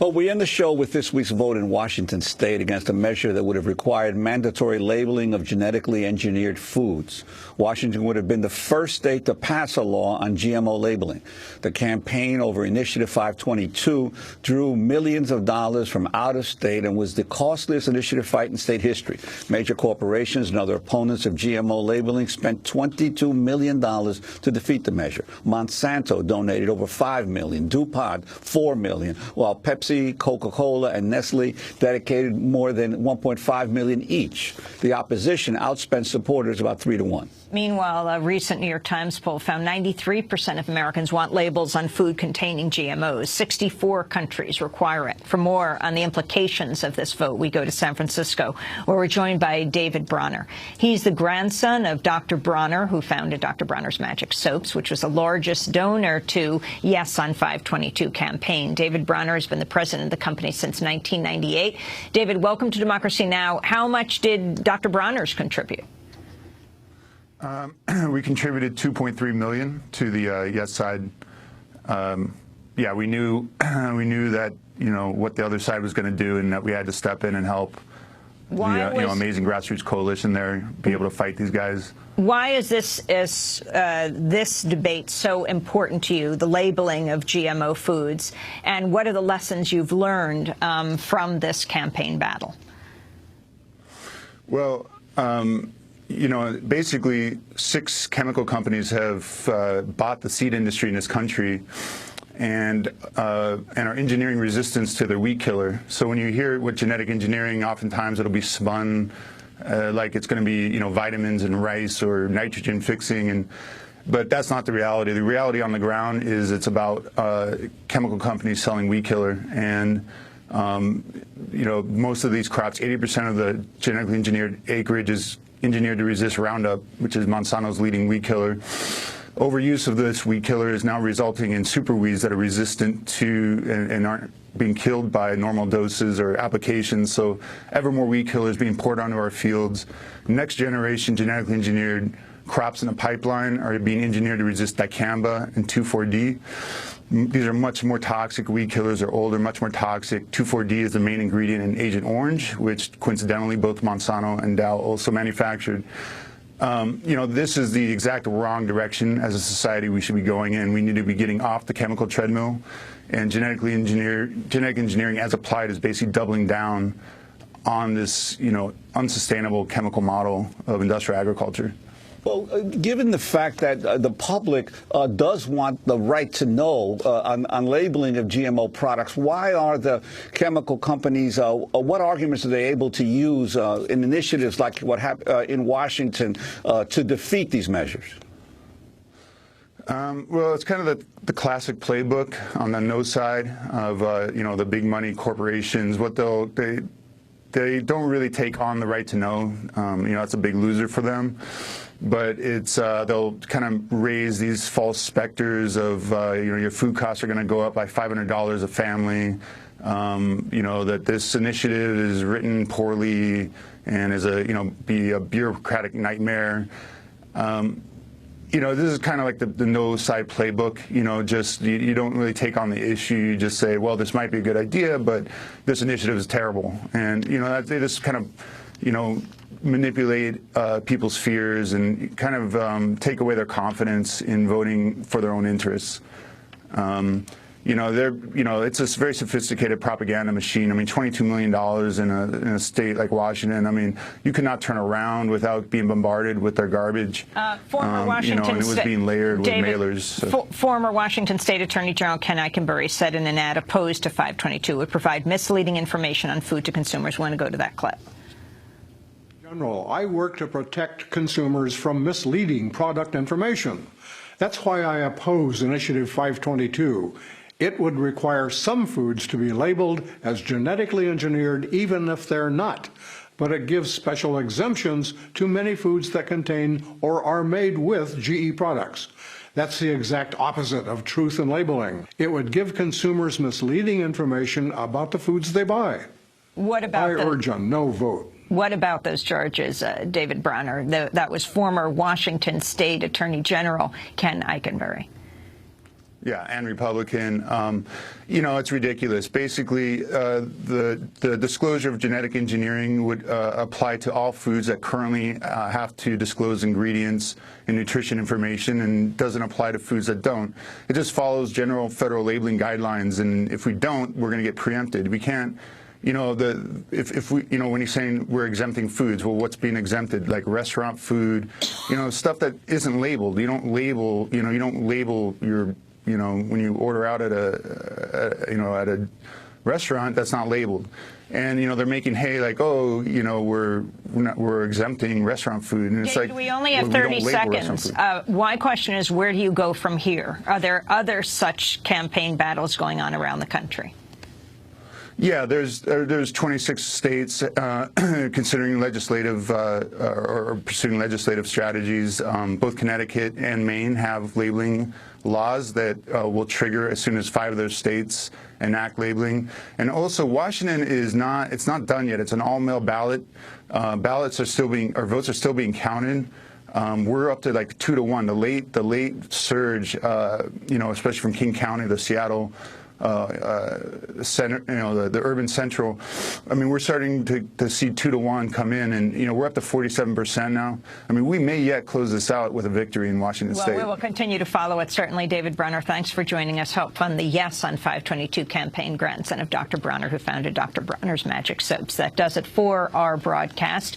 Well, we end the show with this week's vote in Washington state against a measure that would have required mandatory labeling of genetically engineered foods. Washington would have been the first state to pass a law on GMO labeling. The campaign over Initiative 522 drew millions of dollars from out of state and was the costliest initiative fight in state history. Major corporations and other opponents of GMO labeling spent $22 million to defeat the measure. Monsanto donated over $5 million, DuPont $4 million, while Pepsi, Coca-Cola, and Nestle dedicated more than $1.5 million each. The opposition outspent supporters about 3-1. Meanwhile, a recent New York Times poll found 93% of Americans want labels on food containing GMOs. 64 countries require it. For more on the implications of this vote, we go to San Francisco, where we're joined by David Bronner. He's the grandson of Dr. Bronner, who founded Dr. Bronner's Magic Soaps, which was the largest donor to Yes on 522 campaign. David Bronner has been the president of the company since 1998. David, welcome to Democracy Now! How much did Dr. Bronner's contribute? We contributed $2.3 million to the Yes side. Yeah, we knew that what the other side was going to do, and that we had to step in and help the amazing grassroots coalition there be able to fight these guys. Why is this debate so important to you, the labeling of GMO foods, and what are the lessons you've learned from this campaign battle? Well, basically 6 chemical companies have bought the seed industry in this country and are engineering resistance to their weed killer. So when you hear what genetic engineering, oftentimes it'll be spun like it's going to be, vitamins and rice or nitrogen fixing, but that's not the reality. The reality on the ground is it's about chemical companies selling weed killer, and most of these crops, 80% of the genetically engineered acreage is engineered to resist Roundup, which is Monsanto's leading weed killer. Overuse of this weed killer is now resulting in super weeds that are resistant to and aren't being killed by normal doses or applications. So ever more weed killers being poured onto our fields. Next generation genetically engineered crops in the pipeline are being engineered to resist dicamba and 2,4-D. These are much more toxic. Weed killers are older, much more toxic. 2,4-D is the main ingredient in Agent Orange, which coincidentally both Monsanto and Dow also manufactured. This is the exact wrong direction as a society we should be going in. We need to be getting off the chemical treadmill, and genetic engineering as applied is basically doubling down on this, unsustainable chemical model of industrial agriculture. Well, given the fact that the public does want the right to know on labeling of GMO products, why are the chemical companies, what arguments are they able to use in initiatives like what happened in Washington to defeat these measures? Well, it's kind of the classic playbook on the no side of, the big money corporations. What they don't really take on the right to know. That's a big loser for them. But it's they'll kind of raise these false specters of your food costs are going to go up by $500 a family. That this initiative is written poorly and is be a bureaucratic nightmare. This is kind of like the no side playbook. You don't really take on the issue. You just say, well, this might be a good idea, but this initiative is terrible. And they just kind of manipulate people's fears and kind of take away their confidence in voting for their own interests. It's a very sophisticated propaganda machine. I mean, $22 million in a state like Washington. I mean, you cannot turn around without being bombarded with their garbage. Former Washington and it was being layered David, with mailers. So. Former Washington State Attorney General Ken Eikenberry said in an ad opposed to 522 would provide misleading information on food to consumers. We want to go to that clip. I work to protect consumers from misleading product information. That's why I oppose Initiative 522. It would require some foods to be labeled as genetically engineered even if they're not, but it gives special exemptions to many foods that contain or are made with GE products. That's the exact opposite of truth in labeling. It would give consumers misleading information about the foods they buy. What about I urge a no vote. What about those charges, David Bronner? That was former Washington State Attorney General Ken Eikenberry. Yeah, and Republican. You know, it's ridiculous. Basically, the disclosure of genetic engineering would apply to all foods that currently have to disclose ingredients and nutrition information, and doesn't apply to foods that don't. It just follows general federal labeling guidelines, and if we don't, we're going to get preempted. We can't. You know, if we, you know, when you're saying we're exempting foods, well, what's being exempted? Like restaurant food, you know, stuff that isn't labeled. You don't label, you don't label your, when you order out at a restaurant, that's not labeled. And, they're making hay like, oh, we're exempting restaurant food. And it's like, we only have 30 seconds. My question is, where do you go from here? Are there other such campaign battles going on around the country? Yeah, there's 26 states considering legislative or pursuing legislative strategies. Both Connecticut and Maine have labeling laws that will trigger as soon as 5 of those states enact labeling. And also, Washington it's not done yet. It's an all-mail ballot. Votes are still being counted. We're up to like 2-to-1. The late surge, especially from King County to Seattle. Center, the urban central. I mean, we're starting to see 2-to-1 come in, and we're up to 47% now. I mean, we may yet close this out with a victory in Washington State. Well, we will continue to follow it. Certainly, David Brunner, thanks for joining us. Help fund the Yes on 522 campaign, grandson of Dr. Brunner, who founded Dr. Brunner's Magic Soaps. That does it for our broadcast.